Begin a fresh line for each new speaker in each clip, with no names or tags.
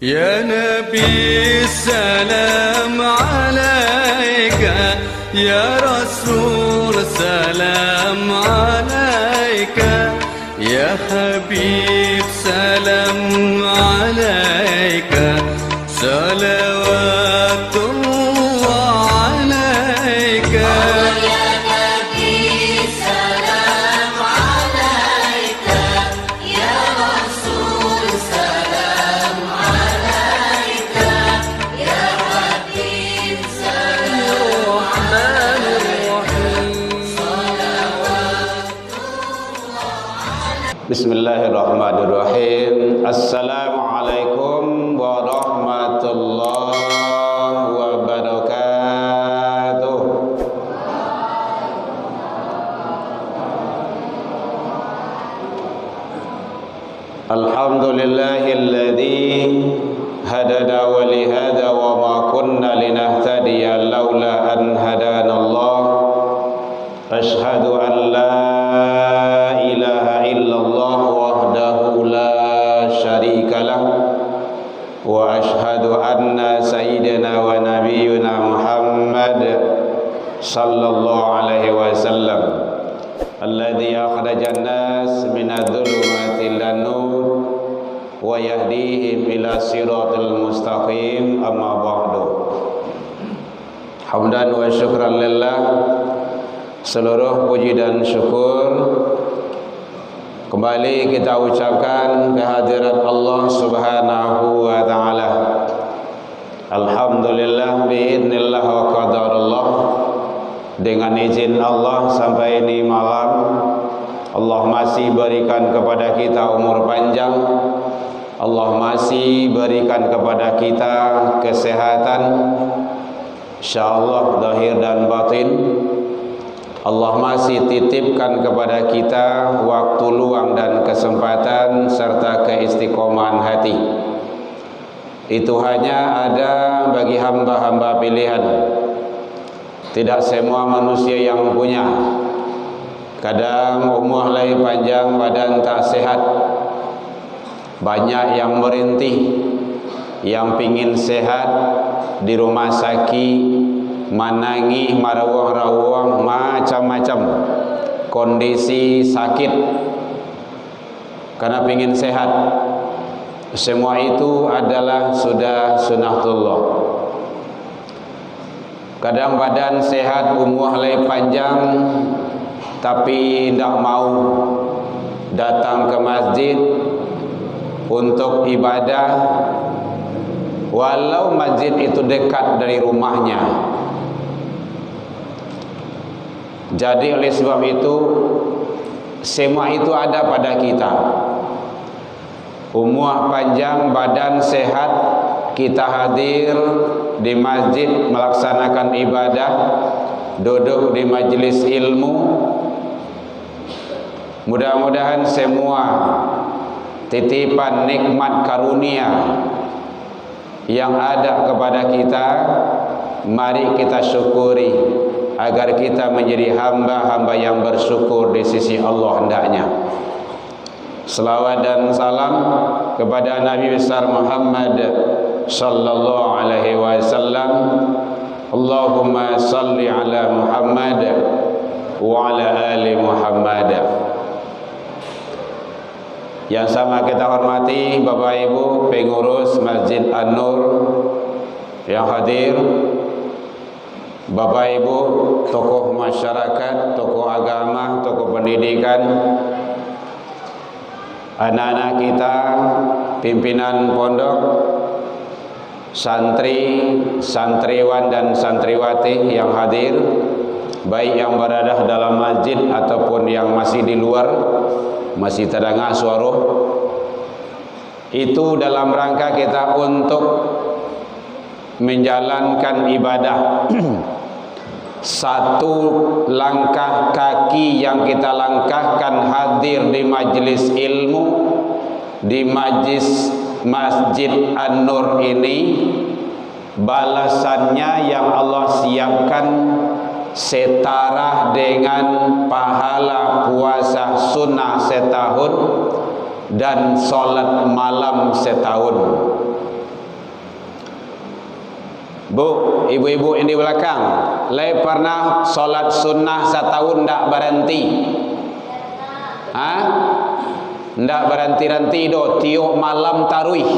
يا نبي السلام عليك، يا رسول سلام عليك، يا حبيب سلام عليك، صلوات الله عليك.
Bismillahirrahmanirrahim. Assalamualaikum warahmatullahi wabarakatuh. Alhamdulillahilladzi hadana wa lihada wa ma kunna linahtadiya laula an hadanallah. Ashhadu an la ilaha illallah wahdahu la syarika lah, wa ashhadu anna sayyidina wa nabiyyuna Muhammad sallallahu alaihi wasallam alladzi akhrajan nas minadh-dhulumati ilan nur wa yahdihim ila siratal mustaqim. Amma ba'du. Hamdan wa syukran lillah. Seluruh puji dan syukur kembali kita ucapkan kehadirat Allah Subhanahu wa taala. Alhamdulillah biidznillah wa qadarullah. Dengan izin Allah sampai ini malam Allah masih berikan kepada kita umur panjang. Allah masih berikan kepada kita kesehatan, insyaallah zahir dan batin. Allah masih titipkan kepada kita waktu luang dan kesempatan serta keistiqomahan hati. Itu hanya ada bagi hamba-hamba pilihan. Tidak semua manusia yang punya. Kadang umur lagi panjang, badan tak sehat. Banyak yang merintih, yang pingin sehat di rumah sakit, manangi, marawang-rawang, macam-macam kondisi sakit karena ingin sehat. Semua itu adalah sudah sunnatullah. Kadang badan sehat, umur lagi panjang, tapi tidak mau datang ke masjid untuk ibadah, walau masjid itu dekat dari rumahnya. Jadi oleh sebab itu semua itu ada pada kita. Umur panjang, badan sehat, kita hadir di masjid melaksanakan ibadah, duduk di majelis ilmu. Mudah-mudahan semua titipan nikmat karunia yang ada kepada kita, mari kita syukuri agar kita menjadi hamba-hamba yang bersyukur di sisi Allah hendaknya. Selawat dan salam kepada Nabi besar Muhammad sallallahu alaihi wasallam. Allahumma salli ala Muhammad wa ala ali Muhammad. Yang sama kita hormati Bapak Ibu pengurus Masjid An-Nur yang hadir, Bapak Ibu tokoh masyarakat, tokoh agama, tokoh pendidikan, anak-anak kita, pimpinan pondok, santri, santriwan dan santriwati yang hadir, baik yang berada dalam masjid ataupun yang masih di luar, masih terdengar suara. Itu dalam rangka kita untuk menjalankan ibadah. Satu langkah kaki yang kita langkahkan hadir di majlis ilmu, di Masjid An-Nur ini, balasannya yang Allah siapkan setara dengan pahala puasa sunnah setahun dan sholat malam setahun. Bu, ibu-ibu yang di belakang, le pernah solat sunnah setahun ndak berhenti? Ndak berhenti-henti do, tiup malam tarawih.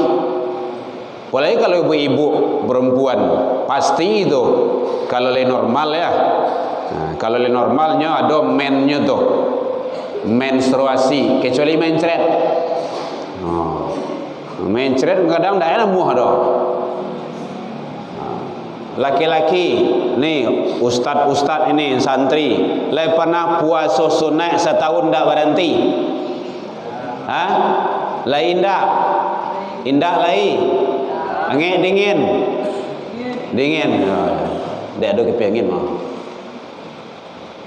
Apalagi kalau ibu-ibu perempuan, pasti itu. Kalau le normal ya. Nah, kalau le normalnya ada mennya tuh, menstruasi, kecuali mencret. Oh, mencret kadang ndak enak muah do. Laki-laki nih, ustad-ustad ini santri, le pernah puasa sunat setahun ndak berhenti? Lai indak lai, angin dingin, dia ada kepengin mah.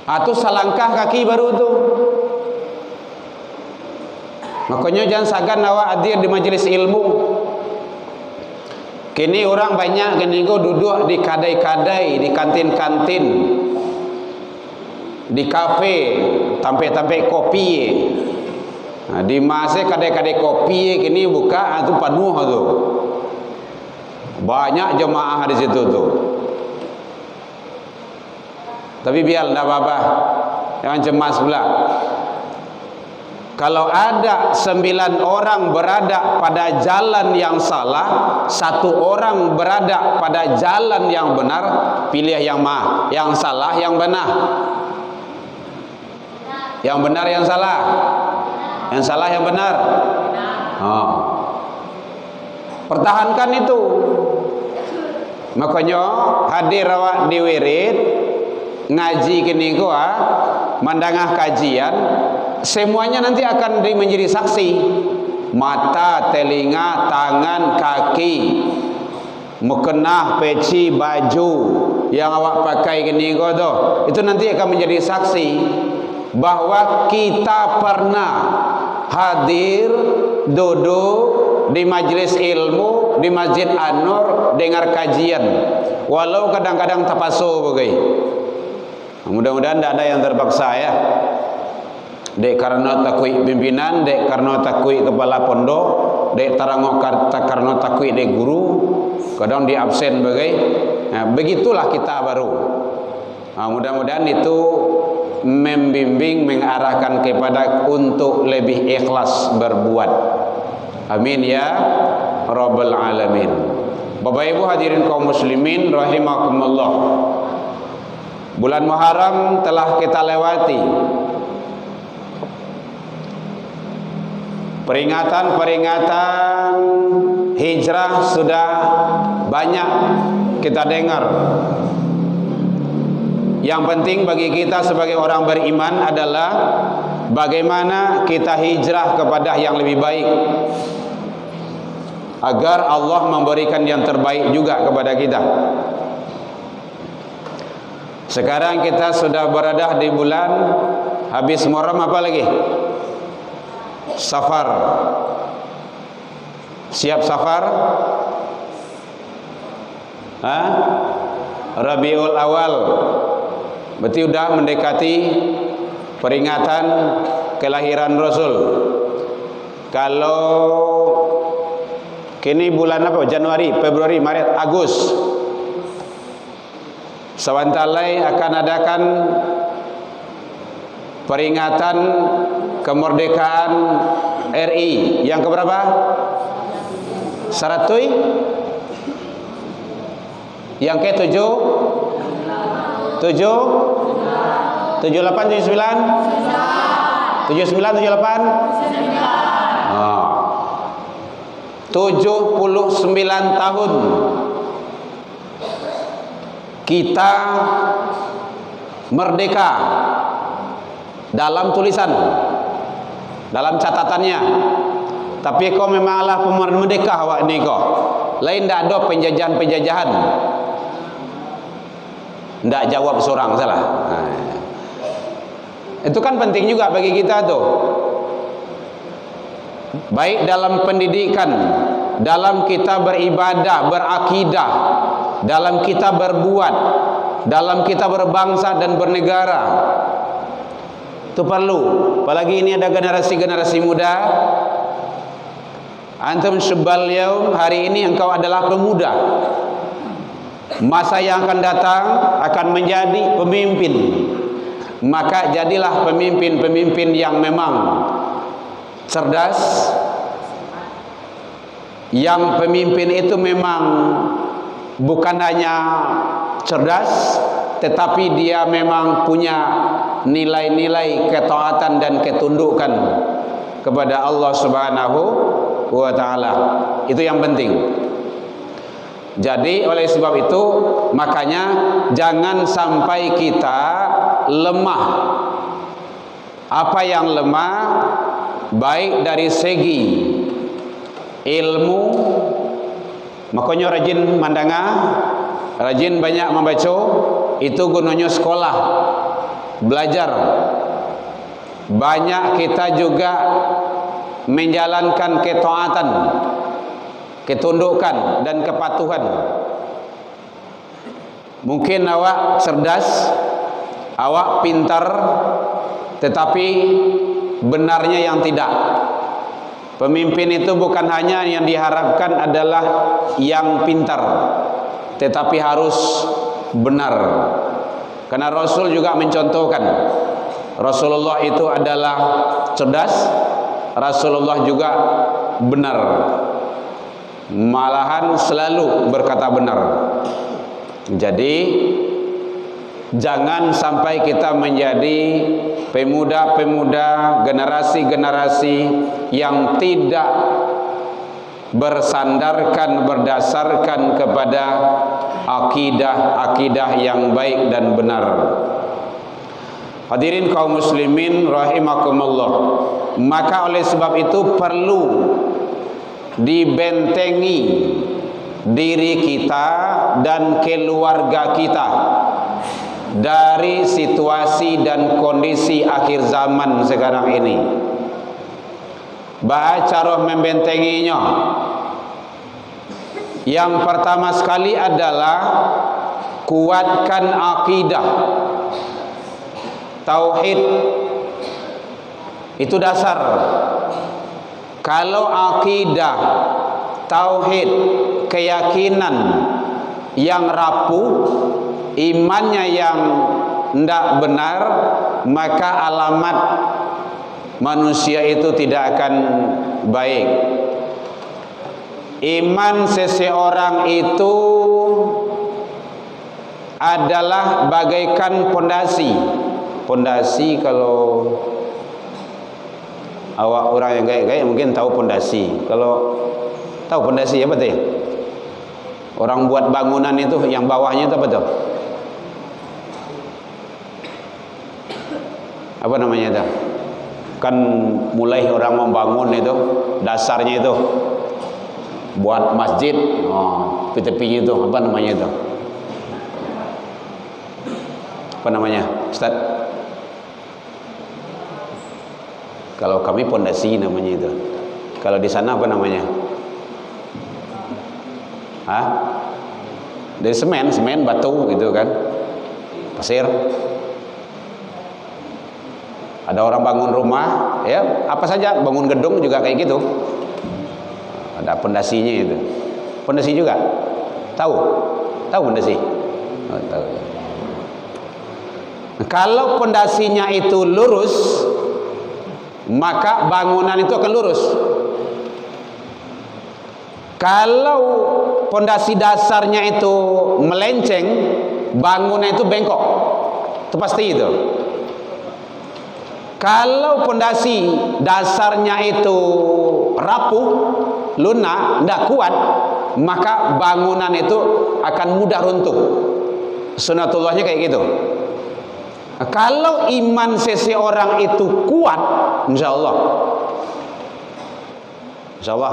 Atau salangkah kaki baru tu. Makanya jangan sagan awak hadir di majelis ilmu. Kini orang banyak kini go duduk di kadai-kadai, di kantin-kantin, di kafe, tampe-tampe kopi. Nah, di masa kadai-kadai kopi kini buka itu penuh tu. Banyak jemaah di situ tu. Tapi biar enggak apa-apa. Jangan cemas pula. Kalau ada 9 orang berada pada jalan yang salah, 1 orang berada pada jalan yang benar, pilih yang mana? Yang salah, yang benar? Yang benar, yang salah? Yang salah, yang benar? Pertahankan itu. Makanya hadir awak di wirid, ngaji kini gua, mandangah kajian, semuanya nanti akan menjadi saksi. Mata, telinga, tangan, kaki, mukenah, peci, baju yang awak pakai gini kau tu, itu nanti akan menjadi saksi bahwa kita pernah hadir, duduk di majelis ilmu, di Masjid An-Nur, dengar kajian, walau kadang-kadang tapaso bagai. Mudah-mudahan tidak ada yang terpaksa ya. Dek karena takui pimpinan, dek karena takui kepala pondok, dek tarangok karena takui dek guru, kadang di absen bagai. Nah, begitulah kita baru. Nah, mudah-mudahan itu membimbing, mengarahkan kepada untuk lebih ikhlas berbuat. Amin ya Rabbal Alamin. Bapak Ibu hadirin kaum muslimin rahimakumullah. Bulan Muharram telah kita lewati. Peringatan-peringatan hijrah sudah banyak kita dengar. Yang penting bagi kita sebagai orang beriman adalah bagaimana kita hijrah kepada yang lebih baik, agar Allah memberikan yang terbaik juga kepada kita. Sekarang kita sudah berada di bulan habis Muharram, apa lagi? Safar. Siap Safar? Rabiul Awal. Berarti sudah mendekati peringatan kelahiran Rasul. Kalau kini bulan apa? Januari, Februari, Maret, Agustus. Sebentarlagi akan adakan peringatan kemerdekaan RI yang keberapa? 100? Yang ke-7? 78, 79? 79, 78? 79 tahun kita merdeka dalam tulisan, dalam catatannya. Tapi kau memanglah merdeka awak ni kau. Lain tak ada penjajahan-penjajahan. Tak jawab seorang salah. Itu kan penting juga bagi kita tu. Baik dalam pendidikan, dalam kita beribadah, berakidah, dalam kita berbuat, dalam kita berbangsa dan bernegara. Itu perlu. Apalagi ini ada generasi-generasi muda. Antum syubbal yaum, hari ini engkau adalah pemuda. masa yang akan datang akan menjadi pemimpin. Maka jadilah pemimpin-pemimpin yang memang cerdas, yang pemimpin itu memang bukan hanya cerdas, tetapi dia memang punya nilai-nilai ketaatan dan ketundukan kepada Allah Subhanahu wa ta'ala. Itu yang penting. Jadi oleh sebab itu, makanya jangan sampai kita lemah. Apa yang lemah, baik dari segi ilmu, makanya rajin mandanga, rajin banyak membaca, itu gunanya sekolah, belajar. Banyak kita juga menjalankan ketaatan, ketundukan dan kepatuhan. Mungkin awak cerdas, awak pintar, tetapi benarnya yang tidak. Pemimpin itu bukan hanya yang diharapkan adalah yang pintar, tetapi harus benar. Karena Rasul juga mencontohkan, Rasulullah itu adalah cerdas, Rasulullah juga benar, malahan selalu berkata benar. Jadi jangan sampai kita menjadi pemuda-pemuda, generasi-generasi yang tidak bersandarkan, berdasarkan kepada akidah yang baik dan benar. Hadirin kaum muslimin rahimakumullah. Maka oleh sebab itu perlu dibentengi diri kita dan keluarga kita dari situasi dan kondisi akhir zaman sekarang ini. Bahawa cara membentenginya, yang pertama sekali adalah kuatkan akidah, tauhid. Itu dasar. Kalau akidah, tauhid, keyakinan yang rapuh, imannya yang tidak benar, maka alamat manusia itu tidak akan baik. Iman seseorang itu adalah bagaikan pondasi. Pondasi, kalau awak orang yang gaya-gaya mungkin tahu pondasi. Kalau tahu pondasi apa tuh? Orang buat bangunan itu yang bawahnya itu apa tuh? Apa namanya itu? Kan mulai orang membangun itu, dasarnya itu buat masjid, tepi-tepinya itu apa namanya itu? Apa namanya, Ustaz? Kalau kami pondasi namanya itu. Kalau di sana apa namanya? Hah? Dari semen, batu gitu kan, pasir. Ada orang bangun rumah, ya apa saja, bangun gedung juga kayak gitu. Ada pondasinya itu. Pondasi juga. Tahu pondasi? Oh, tahu. Kalau pondasinya itu lurus, maka bangunan itu akan lurus. Kalau pondasi dasarnya itu melenceng, bangunan itu bengkok. Itu pasti itu. Kalau pondasi dasarnya itu rapuh, lunak, tidak kuat, maka bangunan itu akan mudah runtuh. Sunatullahnya kayak gitu. Kalau iman seseorang itu kuat, insya Allah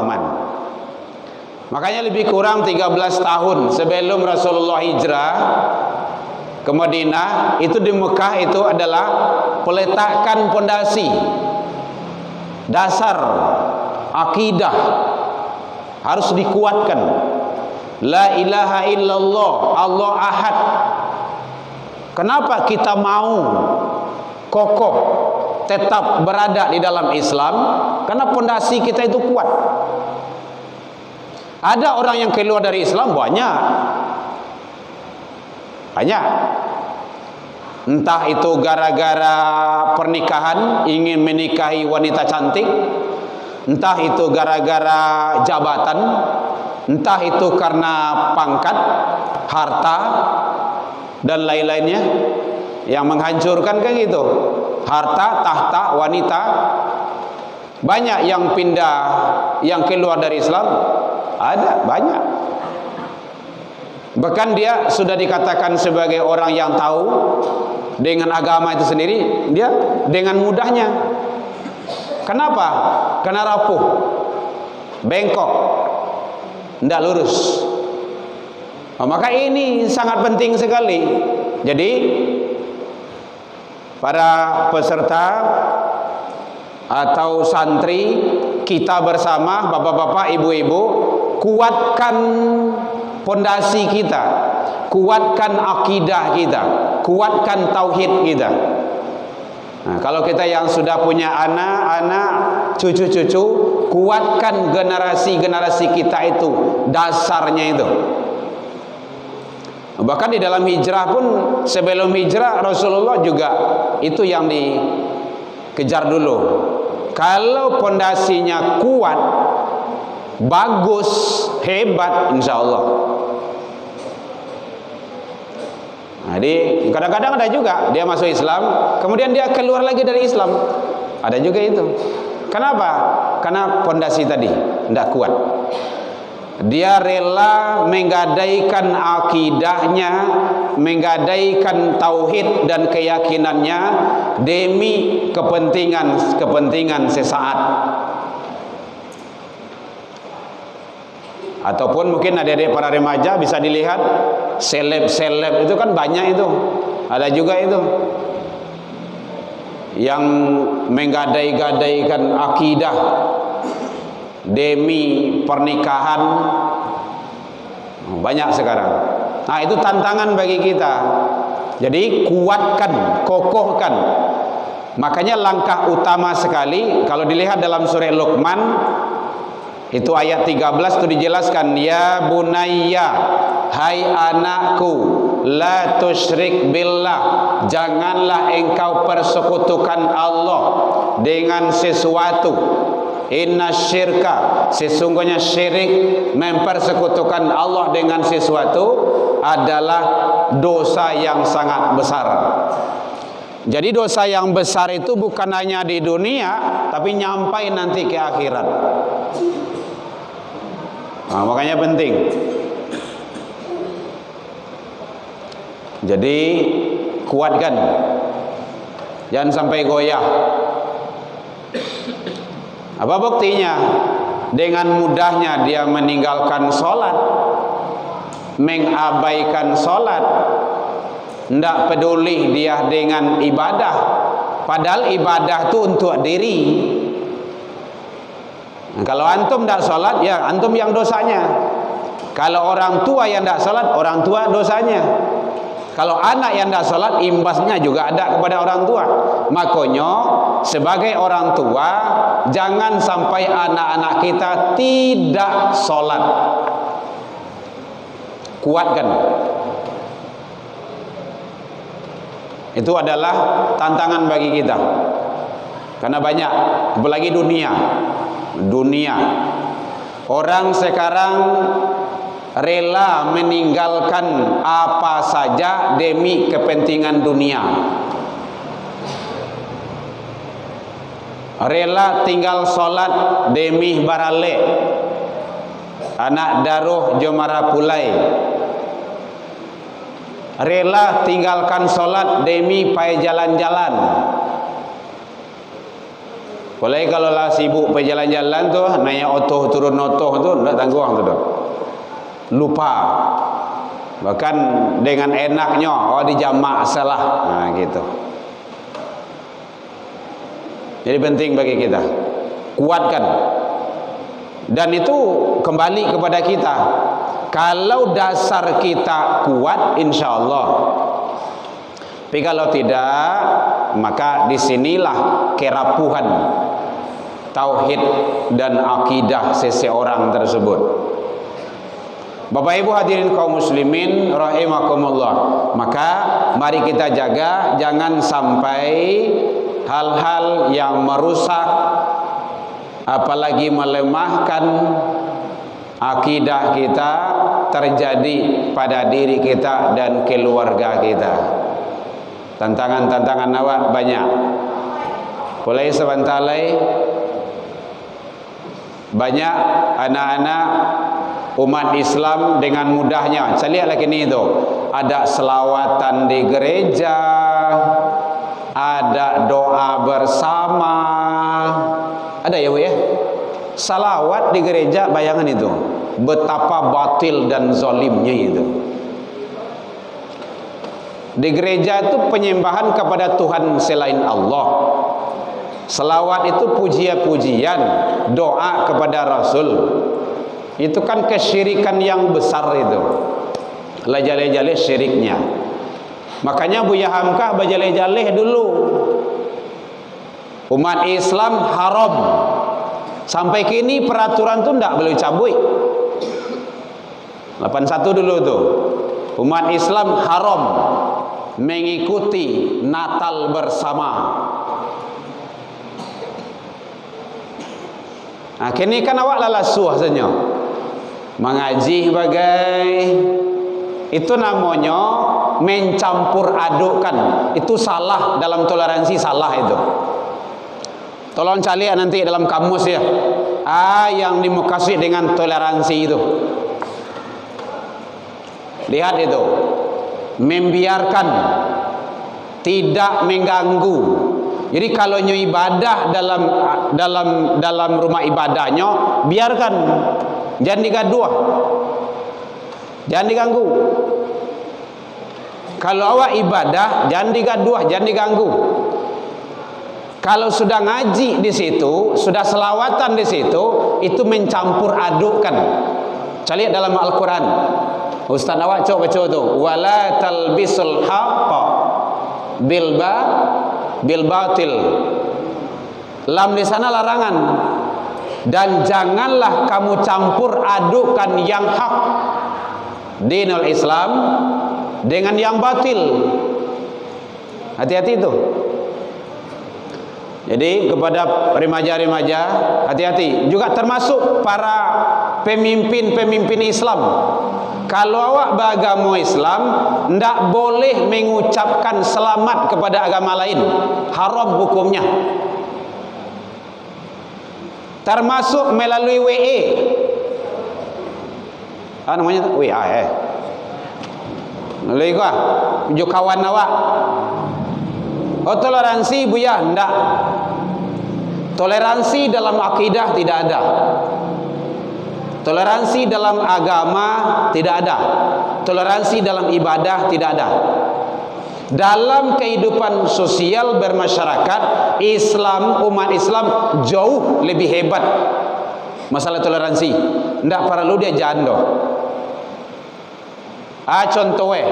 aman. Makanya lebih kurang 13 tahun sebelum Rasulullah hijrah ke Madinah, itu di Mekah itu adalah peletakan pondasi dasar akidah harus dikuatkan. La ilaha illallah, Allah ahad. Kenapa kita mau kokoh tetap berada di dalam Islam? Karena pondasi kita itu kuat. Ada orang yang keluar dari Islam banyak, Banyak. Entah itu gara-gara pernikahan, ingin menikahi wanita cantik, entah itu gara-gara jabatan, entah itu karena pangkat, harta, dan lain-lainnya yang menghancurkan kan gitu. Harta, tahta, wanita. Banyak yang pindah, yang keluar dari Islam. Ada, banyak. Bahkan dia sudah dikatakan sebagai orang yang tahu dengan agama itu sendiri, dia dengan mudahnya. Kenapa? Karena rapuh, bengkok, tidak lurus. Maka ini sangat penting sekali. Jadi para peserta atau santri kita bersama, bapak-bapak, ibu-ibu, kuatkan pondasi kita, kuatkan akidah kita, kuatkan tauhid kita. Nah, kalau kita yang sudah punya anak-anak, cucu-cucu, kuatkan generasi-generasi kita itu, dasarnya itu. Bahkan di dalam hijrah pun, sebelum hijrah Rasulullah juga itu yang dikejar dulu. Kalau pondasinya kuat, bagus, hebat, insya Allah. Jadi kadang-kadang ada juga dia masuk Islam, kemudian dia keluar lagi dari Islam. Ada juga itu. Kenapa? Karena pondasi tadi tidak kuat. Dia rela menggadaikan akidahnya, menggadaikan tauhid dan keyakinannya demi kepentingan sesaat. Ataupun mungkin adik-adik para remaja bisa dilihat seleb-seleb itu kan banyak itu. Ada juga itu yang menggadai-gadaikan akidah demi pernikahan, banyak sekarang. Nah, itu tantangan bagi kita. Jadi kuatkan, kokohkan. Makanya langkah utama sekali kalau dilihat dalam surah Luqman itu ayat 13 itu dijelaskan, ya bunayya, hai anakku, la tusyrik billah, janganlah engkau persekutukan Allah dengan sesuatu. Inna syirka, sesungguhnya syirik, mempersekutukan Allah dengan sesuatu adalah dosa yang sangat besar. Jadi dosa yang besar itu bukan hanya di dunia, tapi nyampai nanti ke akhirat. Nah, makanya penting. Jadi kuatkan, jangan sampai goyah. Apa buktinya? Dengan mudahnya dia meninggalkan sholat, mengabaikan sholat, tidak peduli dia dengan ibadah. Padahal ibadah itu untuk diri. Nah, kalau antum tidak sholat, ya antum yang dosanya. Kalau orang tua yang tidak sholat, orang tua dosanya. Kalau anak yang tidak sholat, imbasnya juga ada kepada orang tua. Makanya sebagai orang tua, jangan sampai anak-anak kita tidak sholat. Kuatkan. Itu adalah tantangan bagi kita. Karena banyak, apalagi dunia. Orang sekarang rela meninggalkan apa saja demi kepentingan dunia. Rela tinggal sholat demi barale, anak daruh jomara pulai. Rela tinggalkan sholat demi pai jalan-jalan. Apalagi kalau lah sibuk pai jalan-jalan tuh, naik otoh turun otoh tuh, tidak tangguh tuh. Lupa. Bahkan dengan enaknya, oh dijamak salah. Nah gitu. Jadi penting bagi kita, kuatkan. Dan itu kembali kepada kita. Kalau dasar kita kuat, insya Allah. Tapi kalau tidak, maka disinilah kerapuhan tauhid dan akidah seseorang tersebut. Bapak Ibu hadirin kaum muslimin rahimakumullah. Maka mari kita jaga jangan sampai hal-hal yang merusak apalagi melemahkan akidah kita terjadi pada diri kita dan keluarga kita. Tantangan-tantangan awak banyak. Mulai sebentar lagi banyak anak-anak umat Islam dengan mudahnya. Saya lihat lagi ni tu, ada selawatan di gereja, ada doa bersama, ada ya Bu ya. Salawat di gereja, bayangan itu betapa batil dan zalimnya itu. Di gereja itu penyembahan kepada Tuhan selain Allah. Selawat itu pujian-pujian, doa kepada Rasul. Itu kan kesyirikan yang besar itu. Lejale-jale syiriknya. Makanya Buya Hamkah berjaleh-jaleh dulu. Umat Islam haram. Sampai kini peraturan tu tidak boleh cabut. 81 dulu tu. Umat Islam haram mengikuti Natal bersama. Nah, kini kan awak lalasuh saja. Mengaji bagai itu namanya mencampur adukkan. Itu salah dalam toleransi, salah itu. Tolong cari nanti dalam kamus ya. Yang dimaksud dengan toleransi itu. Lihat itu. Membiarkan, tidak mengganggu. Jadi kalau nyu ibadah dalam rumah ibadahnya, biarkan, jangan digaduh, jangan diganggu. Kalau awak ibadah, jangan digaduh, jangan diganggu. Kalau sudah ngaji di situ, sudah selawatan di situ, itu mencampur adukkan. Cari dalam Al-Quran. Ustaz awak coba tu, wala talbisul haqqa bil batil. Lam di sana larangan. Dan janganlah kamu campur adukkan yang hak dinul Islam dengan yang batil. Hati-hati itu. Jadi kepada remaja-remaja, hati-hati. Juga termasuk para pemimpin-pemimpin Islam. Kalau awak beragama Islam, tidak boleh mengucapkan selamat kepada agama lain. Haram hukumnya. Termasuk melalui WA. Namanya WA melalui kau tunjuk kawan awak. Oh, toleransi Buya, tidak. Toleransi dalam akidah tidak ada. Toleransi dalam agama tidak ada. Toleransi dalam ibadah tidak ada. Dalam kehidupan sosial bermasyarakat, Islam, umat Islam jauh lebih hebat masalah toleransi. Tidak perlu dia jando. Contohnya,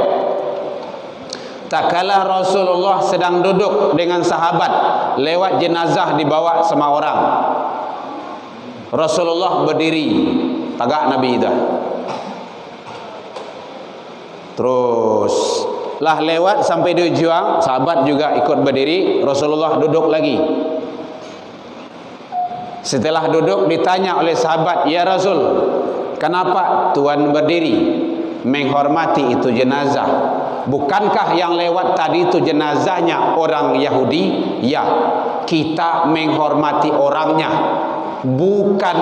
tak kala Rasulullah sedang duduk dengan sahabat, lewat jenazah dibawa sama orang. Rasulullah berdiri, tagak Nabi dah. Terus lah lewat sampai di ujung, sahabat juga ikut berdiri, Rasulullah duduk lagi. Setelah duduk ditanya oleh sahabat, "Ya Rasul, kenapa Tuhan berdiri?" Menghormati itu jenazah. Bukankah yang lewat tadi itu jenazahnya orang Yahudi? Ya, kita menghormati orangnya, bukan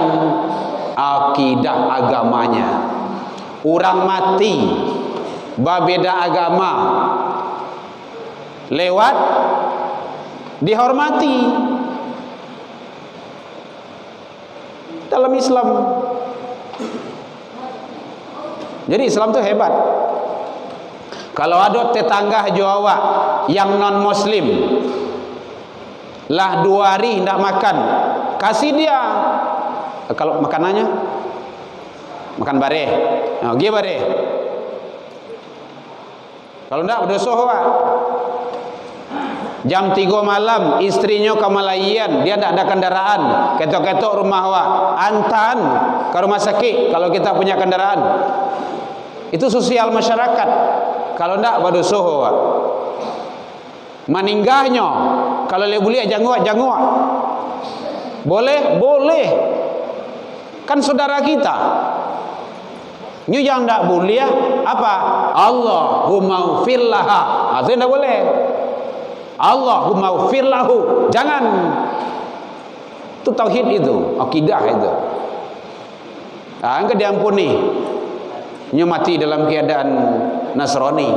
akidah agamanya. Orang mati berbeda agama lewat dihormati dalam Islam. Jadi Islam itu hebat. Kalau ada tetangga Jawa yang non muslim lah 2 hari tidak makan, kasih dia. Kalau makanannya makan bareh, dia bareh. Kalau tidak berdosa awak. Jam 3 malam istrinya ke Malayan, dia tidak ada kendaraan, ketok-ketok rumah awak, antan ke rumah sakit kalau kita punya kendaraan. Itu sosial masyarakat. Kalau ndak badusuh Pak. Meninggahnya kalau boleh janguk. Boleh? Boleh. Kan saudara kita. Nyu yang ndak boleh apa? Allahumma ighfir laha. Itu ndak boleh. Allahumma ighfir lahu. Jangan. Itu tauhid itu, akidah itu. Engkau diampuni. Nyu mati dalam keadaan Nasrani.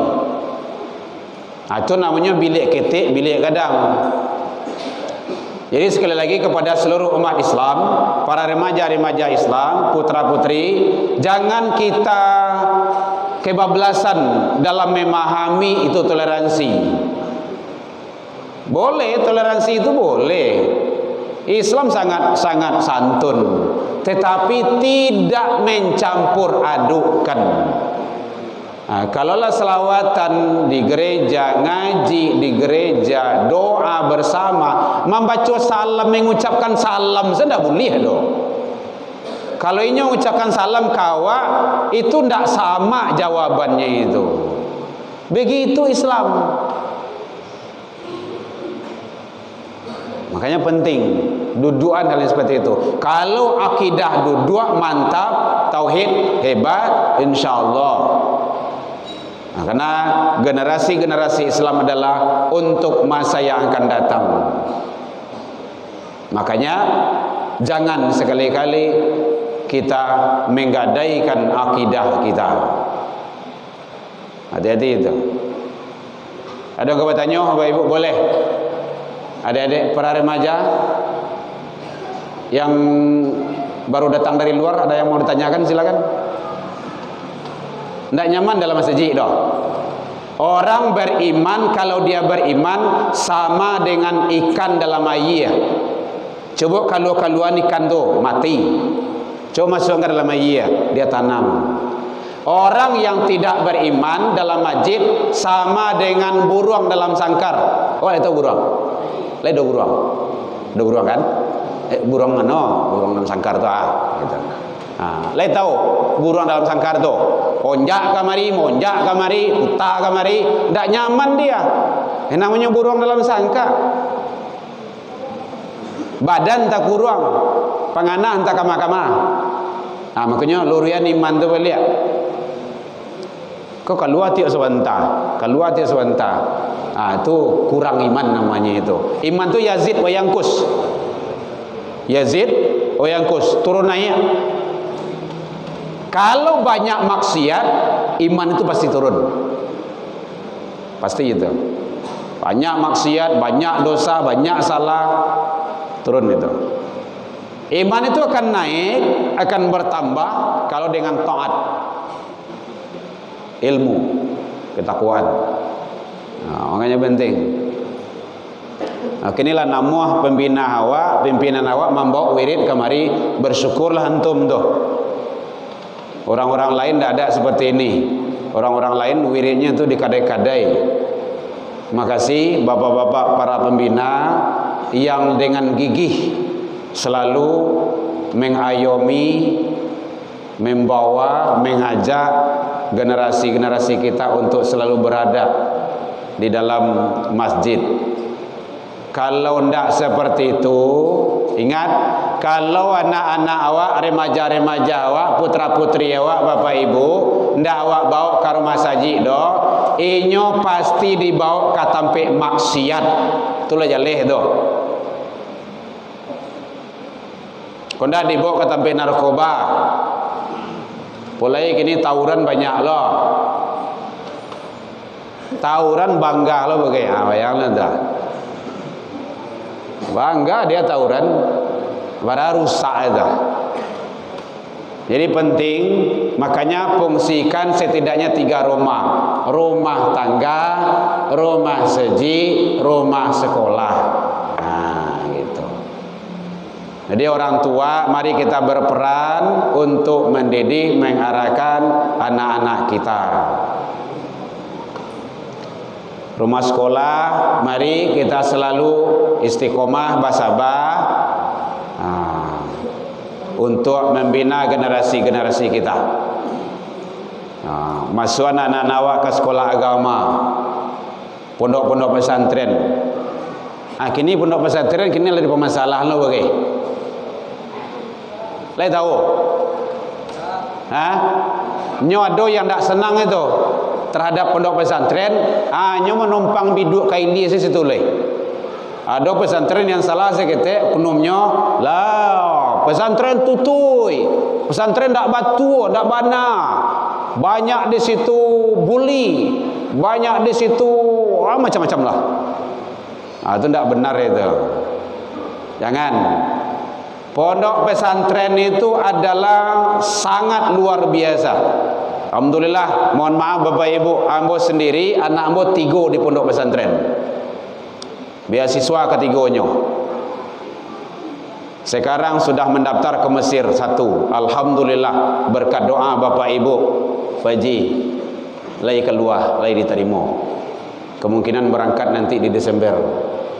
Itu namanya bilik ketik, bilik gadang. Jadi sekali lagi kepada seluruh umat Islam, para remaja-remaja Islam, putra-putri, jangan kita kebablasan dalam memahami itu toleransi. Boleh, toleransi itu boleh. Islam sangat santun, tetapi tidak mencampur adukkan. Kalaulah selawatan di gereja, ngaji di gereja, doa bersama, membaca salam, mengucapkan salam, sudah boleh doh. Kalau ini mengucapkan salam kawa, itu tidak sama jawabannya itu. Begitu Islam. Makanya penting dudukan hal seperti itu. Kalau akidah duduk mantap, tauhid hebat, insyaallah. Karena generasi-generasi Islam adalah untuk masa yang akan datang. Makanya jangan sekali-kali kita menggadaikan akidah kita. Hati-hati itu. Ada yang bertanya, Bapak Ibu boleh? Adik-adik para remaja yang baru datang dari luar, ada yang mau ditanyakan, silakan. Tidak nyaman dalam masjid doh. Orang beriman, kalau dia beriman sama dengan ikan dalam air. Coba kalau kaluan ikan tu mati, coba masukkan dalam air, dia tanam. Orang yang tidak beriman dalam masjid sama dengan burung dalam sangkar. Oh, itu burung. Ledo burung. Ada burung kan? Burung mana? Burung dalam sangkar tu gitu. Lai tahu burung dalam sangkar tu. Onjak kamari, monjak kamari, uta kamari, ndak nyaman dia. Namanya burung dalam sangkar. Badan tak kurang, panganah tak kama-kama. Makanya lurian iman tu beliau. Kau keluar tiap sebentar, itu kurang iman namanya itu. Iman tu yazid wa yangkus. Yazid wa yangkus, turun naik. Kalau banyak maksiat, iman itu pasti turun. Pasti itu. Banyak maksiat, banyak dosa, banyak salah, turun itu. Iman itu akan naik, akan bertambah kalau dengan taat, ilmu, ketakwaan. Makanya penting. Kinilah namuah pimpinan awak membawa wirid kemari, bersyukurlah antum tuh. Orang-orang lain tidak ada seperti ini. Orang-orang lain wiridnya itu dikadai-kadai. Makasih bapak-bapak para pembina yang dengan gigih selalu mengayomi, membawa, mengajak generasi-generasi kita untuk selalu berada di dalam masjid. Kalau tidak seperti itu, ingat, kalau anak-anak awak, remaja-remaja awak, putra-putri awak, bapak ibu, tidak awak bawa ke rumah sajid doh, inyo pasti dibawa ke tempat maksiat. Itulah jaleh doh. Kondak dibawa ke tempat narkoba. Mulai kini tawuran banyak loh. Tawuran bangga loh bagaimana? Bayangkan dah. Bangga dia tawuran, pada rusak itu. Jadi penting, makanya fungsikan setidaknya 3 rumah. Rumah tangga, rumah seji, rumah sekolah. Gitu. Jadi orang tua, mari kita berperan untuk mendidik, mengarahkan anak-anak kita. Rumah sekolah, mari kita selalu istiqomah, basabah. untuk membina generasi-generasi kita. Masuk anak-anak awak ke sekolah agama, pondok-pondok pesantren. Kini pondok pesantren kini lagi bermasalah lo bagi. Lai tahu? Nyo ada yang tak senang itu terhadap pondok pesantren. Nyo menumpang biduk kaili situ lai. Ada pesantren yang salah saya kata kunumnya lah pesantren tutui, pesantren tak batu, tak bana. Banyak di situ bully, banyak di situ macam-macam lah. Itu tidak benar itu. Jangan. Pondok pesantren itu adalah sangat luar biasa. Alhamdulillah, mohon maaf Bapak Ibu, ambo sendiri anak ambo 3 di pondok pesantren. Beasiswa ketiganya. Sekarang sudah mendaftar ke Mesir 1. Alhamdulillah, berkat doa Bapak Ibu Faji, lagi keluar, lagi diterima. Kemungkinan berangkat nanti di Desember,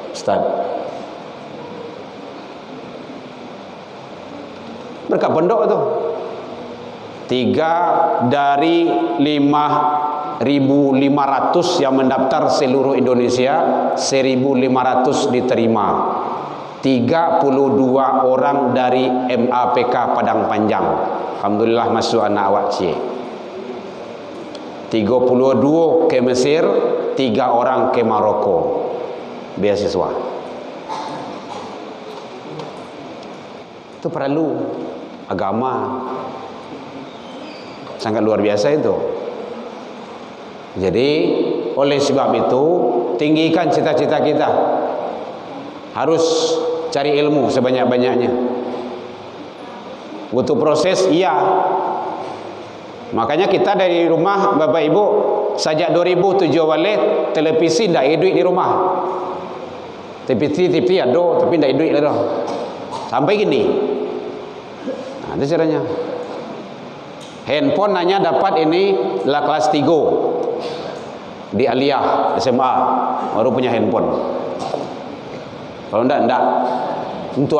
Ustaz. Berkat pondok tu. 3 dari 5.500 yang mendaftar seluruh Indonesia, 1.500 diterima. 32 orang dari MAPK Padang Panjang. Alhamdulillah masuk anak awak cik. 32 ke Mesir, 3 orang ke Maroko. Beasiswa. Itu perlu agama. Sangat luar biasa itu. Jadi oleh sebab itu tinggikan cita-cita kita. Harus cari ilmu sebanyak-banyaknya. Butuh proses, iya. Makanya kita dari rumah Bapak Ibu sejak 2007 balik televisi tidak ada duit di rumah. TV ada tapi tidak ada duit lah. Sampai gini. Itu caranya. Handphone hanya dapat ini lah kelas 3 di Aliyah SMA baru punya handphone. Kalau enggak untuk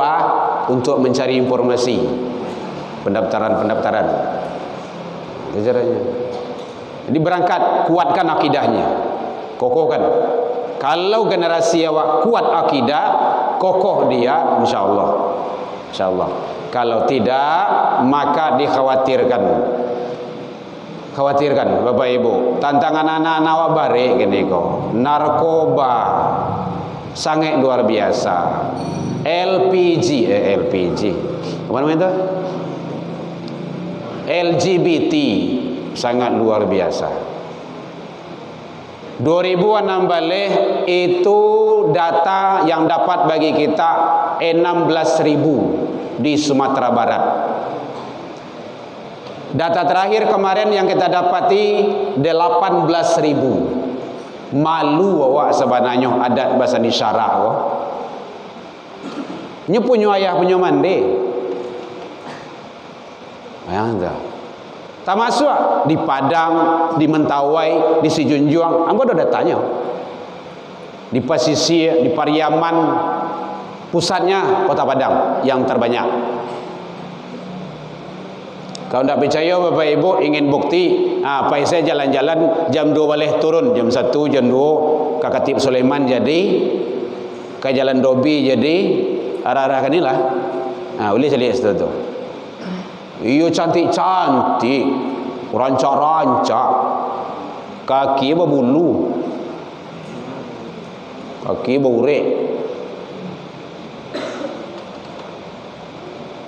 untuk mencari informasi pendaftaran. Itu caranya. Jadi berangkat, kuatkan akidahnya, kokohkan. Kalau generasi awak kuat akidah, kokoh dia, insyaallah. Kalau tidak, maka dikhawatirkan. Khawatirkan Bapak Ibu. Tantangan anak-anak awak bare gini kok. Narkoba sangat luar biasa. LPG. Apa namanya itu? LGBT sangat luar biasa. 2016 itu data yang dapat bagi kita 16.000 di Sumatera Barat. Data terakhir kemarin yang kita dapati 18.000. Malu awak sebenarnya adat bahasa isyarat awak. Nyu punya ayah punya mandi. Bayang tak? Tak masuk di Padang, di Mentawai, di Sijunjuang. Ambo dah tanya. Di Pasisir, di Pariaman, pusatnya Kota Padang yang terbanyak. Kalau tidak percaya Bapak Ibu ingin bukti, Pak saya jalan-jalan jam 2 boleh turun, jam 1, jam 2 ke Khatib Sulaiman jadi, ke Jalan Dobi jadi, arah-arah kan inilah. Boleh saya lihat situ tu. Iyo cantik-cantik, rancak-rancak, kaki berbulu, kaki berurek.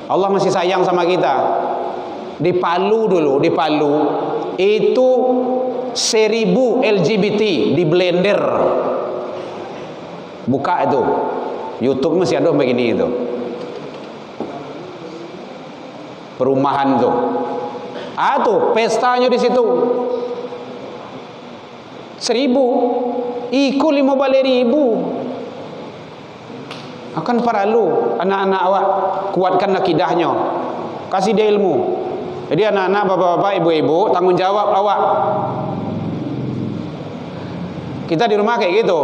Allah masih sayang sama kita. Di Palu dulu, di Palu itu 1.000 LGBT di blender. Buka itu, YouTube masih ada begini itu. Perumahan tuh. Tuh pestanya di situ. 1.000 ikut 15.000. Akan perlu anak-anak awak kuatkan akidahnya. Kasih dia ilmu. Jadi anak-anak, bapak-bapak, ibu-ibu, tanggung jawab awak. Kita di rumah kayak gitu.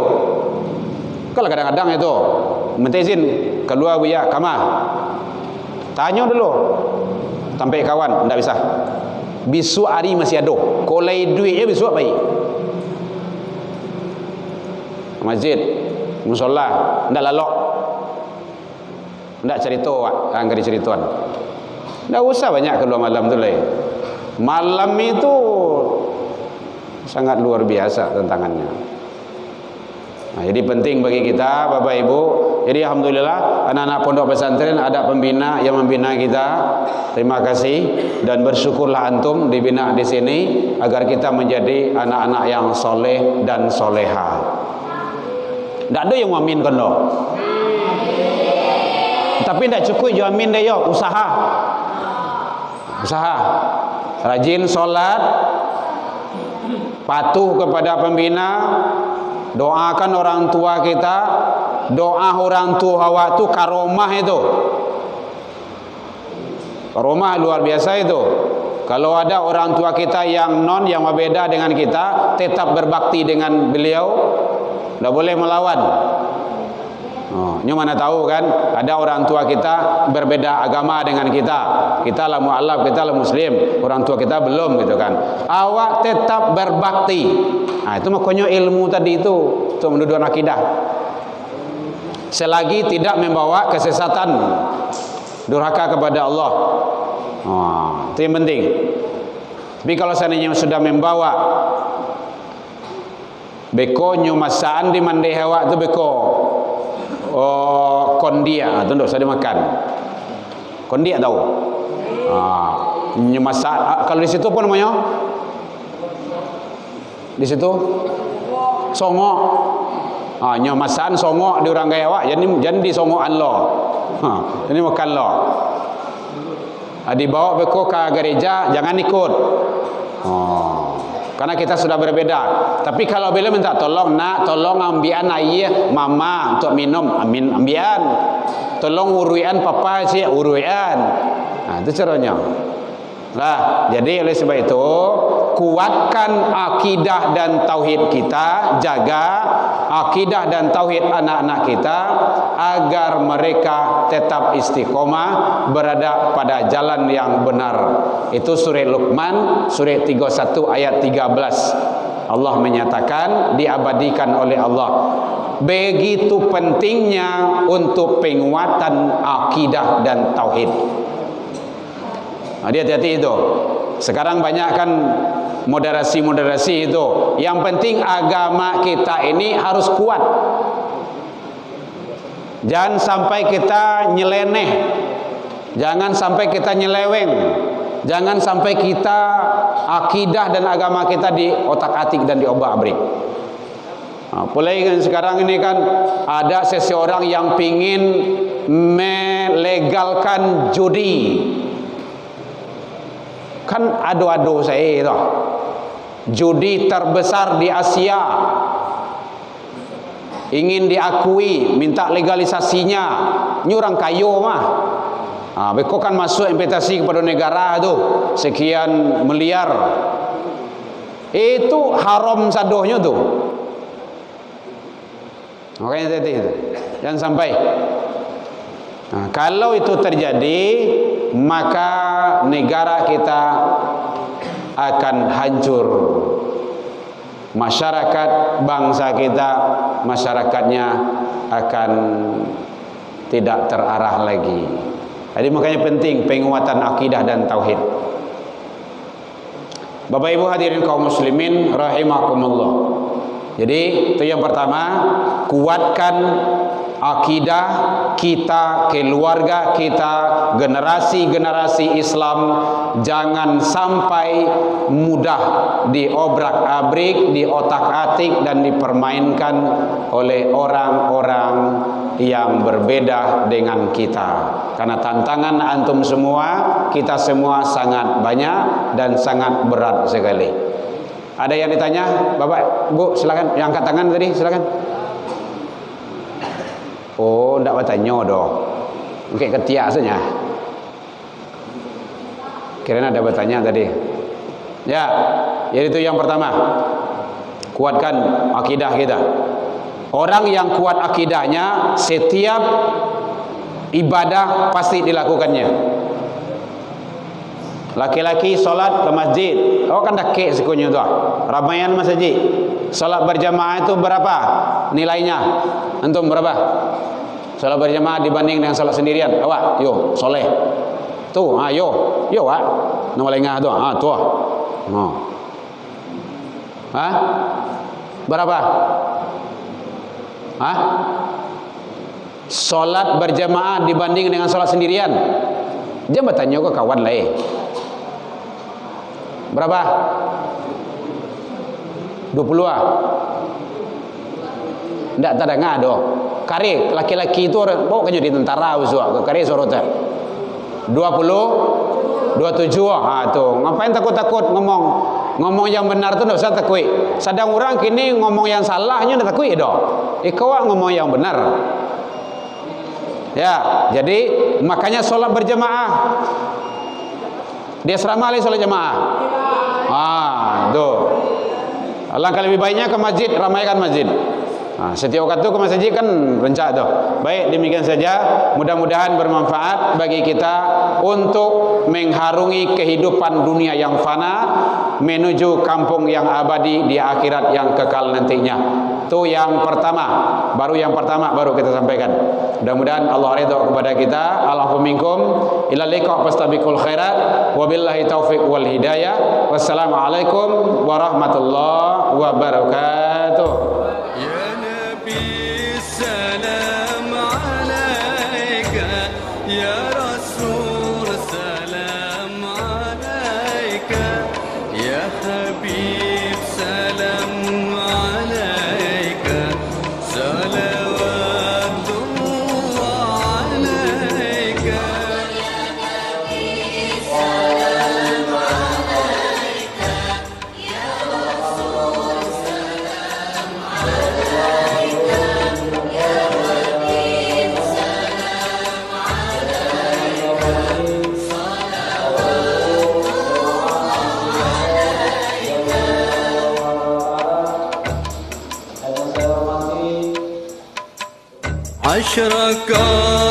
Kalau kadang-kadang itu minta izin keluar buya kamar. Tanya dulu. Sampai kawan, tidak bisa. Besok hari masih ada. Kolai duitnya besok baik. Masjid, musola, tidak lalok. Tidak cerita, angkat dicerituan. Tidak usah banyak keluar malam tu lah. Malam itu sangat luar biasa tantangannya. Nah, jadi penting bagi kita, Bapak Ibu. Jadi alhamdulillah anak-anak pondok pesantren ada pembina yang membina kita. Terima kasih dan bersyukurlah antum dibina di sini agar kita menjadi anak-anak yang soleh dan soleha. Tak ada yang mengaminkan lo. Tapi tak cukup je amin dia, usaha. Usaha. Rajin solat, patuh kepada pembina, doakan orang tua kita. Doa orang tua awak tu karomah itu. Karomah luar biasa itu. Kalau ada orang tua kita yang yang berbeda dengan kita, tetap berbakti dengan beliau, tidak boleh melawan. Ini mana tahu kan, ada orang tua kita berbeda agama dengan kita. Kita lah mu'alaf, kita lah muslim, orang tua kita belum gitu kan. Awak tetap berbakti. Nah, itu makanya ilmu tadi itu untuk mendudukan akidah. Selagi tidak membawa kesesatan, durhaka kepada Allah. Itu yang penting. Tapi kalau seandainya sudah membawa beko nyumasaan di mandai hawa tu beko kondia, tu ndak usah dimakan. Kondia tahu? Nyumasaan kalau di situ apa namanya? Di situ songok. Nyomasan songok di orang gaya awak, jadi di songokan lo. Ini makan lo. Dibawa beko ke gereja, jangan ikut. Karena kita sudah berbeda. Tapi kalau beliau minta tolong, nak, tolong ambian air mama untuk minum, amin ambian. Tolong uruian papa sih, uruian. Nah, itu caranya. Lah, jadi oleh sebab itu kuatkan akidah dan tauhid kita, jaga akidah dan tauhid anak-anak kita agar mereka tetap istiqomah berada pada jalan yang benar. Itu surah Luqman surah 31 ayat 13. Allah menyatakan, diabadikan oleh Allah. Begitu pentingnya untuk penguatan akidah dan tauhid. Hati-hati itu. Sekarang banyak kan moderasi-moderasi itu. Yang penting agama kita ini harus kuat. Jangan sampai kita nyeleneh. Jangan sampai kita nyeleweng. Jangan sampai kita akidah dan agama kita di otak-atik dan diobak-abrik. Apalagi kan sekarang ini kan ada seseorang yang pingin melegalkan judi. Kan adu-adu saya itu. Judi terbesar di Asia. Ingin diakui, minta legalisasinya. Ini orang kayu mah. Beko kan masuk investasi kepada negara itu sekian miliar. Itu haram sadohnya tu. Makanya tadi itu. Jangan sampai. Kalau itu terjadi, maka negara kita akan hancur. Masyarakat bangsa kita, masyarakatnya akan tidak terarah lagi. Jadi makanya penting penguatan akidah dan tauhid. Bapak Ibu hadirin kaum muslimin rahimakumullah. Jadi itu yang pertama, kuatkan akidah kita, keluarga kita, generasi-generasi Islam. Jangan sampai mudah diobrak-abrik, diotak-atik dan dipermainkan oleh orang-orang yang berbeda dengan kita. Karena tantangan antum semua, kita semua sangat banyak dan sangat berat sekali. Ada yang ditanya? Bapak, Bu, silakan. Yang angkat tangan tadi, silakan. Oh, tidak bertanya doh. Mungkin ketiak saja. Kira-kira ada bertanya tadi. Ya, jadi itu yang pertama. Kuatkan akidah kita. Orang yang kuat akidahnya, setiap ibadah pasti dilakukannya. Laki-laki solat ke masjid, oh kan dah kek sekunya tu, ramaian masjid. Solat berjamaah itu berapa nilainya? Antum berapa? Solat berjamaah dibanding dengan solat sendirian. Awak, yo, soleh. Tu, yo, awak. Nama lengah tu, tu. Berapa? Solat berjamaah dibanding dengan solat sendirian. Dia bertanya ke kawan lain. Berapa? 20 ah. Ndak tak dengar doh. Kare laki-laki itu bawa kan jadi tentara usah ke kare sorota. 20 27 tu. Ngapain takut-takut ngomong yang benar tu ndak usah takut. Sedang orang kini ngomong yang salahnya ndak takut doh. Ikau ngomong yang benar. Ya, jadi makanya solat berjamaah. Dia asrama lagi solat jamaah. Tu. Alangkah lebih baiknya ke masjid, ramaikan masjid. Setiap waktu ke masjid kan rencana tu. Baik, demikian saja. Mudah-mudahan bermanfaat bagi kita untuk mengharungi kehidupan dunia yang fana menuju kampung yang abadi di akhirat yang kekal nantinya. Itu yang pertama. Baru yang pertama baru kita sampaikan. Mudah-mudahan Allah ridha kepada kita. Allahu minkum ila liqa fastabiqul khairat wabillahi taufiq wal hidayah. Wassalamualaikum warahmatullahi wabarakatuh.
Ya Nabi salam alaika, ya Rasul salam alaika, ya Habib salam alaika, salawatullah alaika. أشرق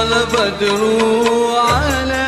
البدر على